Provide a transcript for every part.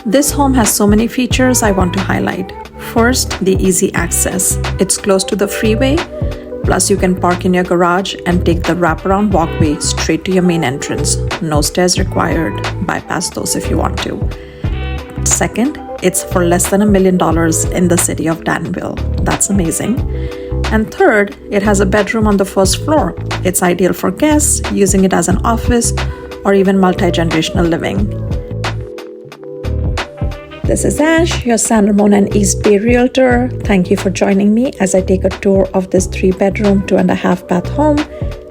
This home has so many features I want to highlight. First, the easy access. It's close to the freeway, plus you can park in your garage and take the wraparound walkway straight to your main entrance. No stairs required. Bypass those if you want to. Second, it's for less than $1 million in the city of Danville. That's amazing. And third, it has a bedroom on the first floor. It's ideal for guests, using it as an office, or even multi-generational living. This is Ash, your San Ramon and East Bay Realtor. Thank you for joining me as I take a tour of this 3-bedroom, 2.5-bath home.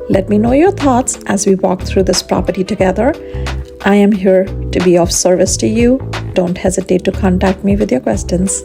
Let me know your thoughts as we walk through this property together. I am here to be of service to you. Don't hesitate to contact me with your questions.